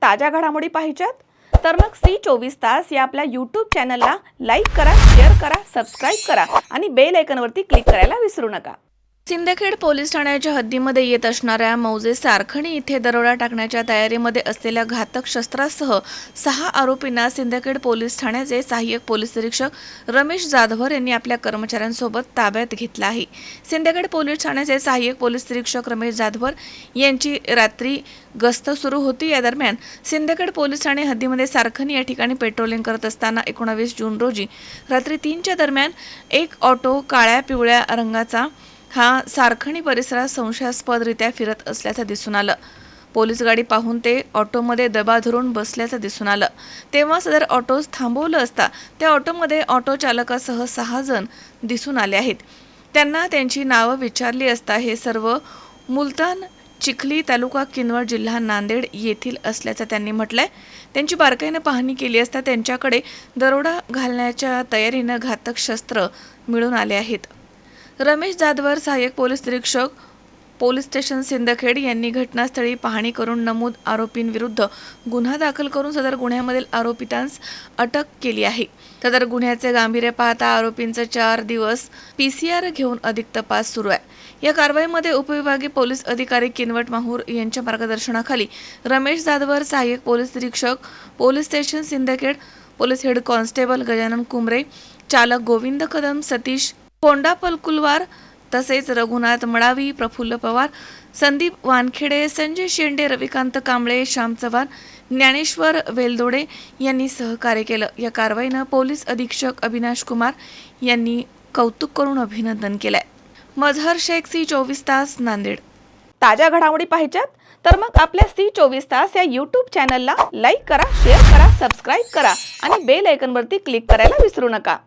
ताज्या घडामोडी पाहिजेत तर मग सी24 तास या आपल्या YouTube चॅनलला लाईक करा, शेअर करा, सबस्क्राइब करा आणि बेल आयकॉनवरती क्लिक करायला विसरू नका। सिंदखेड पोलीस ठाण्याच्या हद्दीमध्ये येत असणाऱ्या मौजे सारखणी इथे दरोडा टाकण्याच्या तयारीमध्ये असलेल्या घातक शस्त्रासह 6 आरोपींना सिंदखेड पोलीस ठाण्याचे सहाय्यक पोलीस निरीक्षक रमेश जाधवर यांनी आपल्या कर्मचाऱ्यांसोबत ताब्यात घेतला आहे। सिंदखेड पोलीस ठाण्याचे सहाय्यक पोलीस निरीक्षक रमेश जाधवर यांची रात्री गस्त सुरू होती। या दरम्यान सिंदखेड पोलीस ठाणे हद्दीमध्ये सारखणी या ठिकाणी पेट्रोलिंग करत असताना 19 जून रोजी रात्री 3च्या दरम्यान एक ऑटो काळ्या पिवळ्या रंगाचा हा सारखणी परिसरात संशयास्पदरित्या फिरत असल्याचं दिसून आलं। पोलीस गाडी पाहून ते ऑटोमध्ये दबा धरून बसल्याचं दिसून आलं। तेव्हा सदर ऑटो थांबवलं असता त्या ऑटोमध्ये ऑटो चालकासह 6 जण दिसून आले आहेत। त्यांना त्यांची नावं विचारली असता हे सर्व मुलतान, चिखली, तालुका किनवट, जिल्हा नांदेड येथील असल्याचं त्यांनी म्हटलंय। त्यांची बारकाईने पाहणी केली असता त्यांच्याकडे दरोडा घालण्याच्या तयारीने घातक शस्त्र मिळून आले आहेत। रमेश जाधवर सहाय्यक पोलीस निरीक्षक पोलीस स्टेशन सिंदखेड यांनी घटनास्थळी पाहणी करून नमूद आरोपींविरुद्ध गुन्हा दाखल करून सदर गुन्ह्यामधील आरोपितांस अटक केली आहे। सदर गुन्ह्याचे गांभीर्य पाहता आरोपींचा 4 दिवस PCR घेऊन अधिक तपास सुरू आहे। या कारवाईमध्ये उपविभागीय पोलीस अधिकारी किनवट माहूर यांच्या मार्गदर्शनाखाली रमेश जाधवर सहाय्यक पोलीस निरीक्षक police station Sindkhed, police head constable Gajanan Kumre, चालक गोविंद कदम, सतीश कोंडापलकुलवार तसेच रघुनाथ मडावी, प्रफुल्ल पवार, संदीप वानखेडे, संजय शेंडे, रविकांत कांबळे, श्याम चव्हाण, ज्ञानेश्वर वेलदोडे यांनी सहकार्य केलं। या कारवाईने पोलीस अधीक्षक अविनाश कुमार यांनी कौतुक करून अभिनंदन केलंय। मजहर शेख, सी24 तास, नांदेड। ताज्या घडामोडी पाहिजेत तर मग आपल्या सी24 तास या YouTube चॅनलला लाईक करा, शेअर करा, सबस्क्राइब करा आणि बेल आयकॉनवरती क्लिक करायला विसरू नका।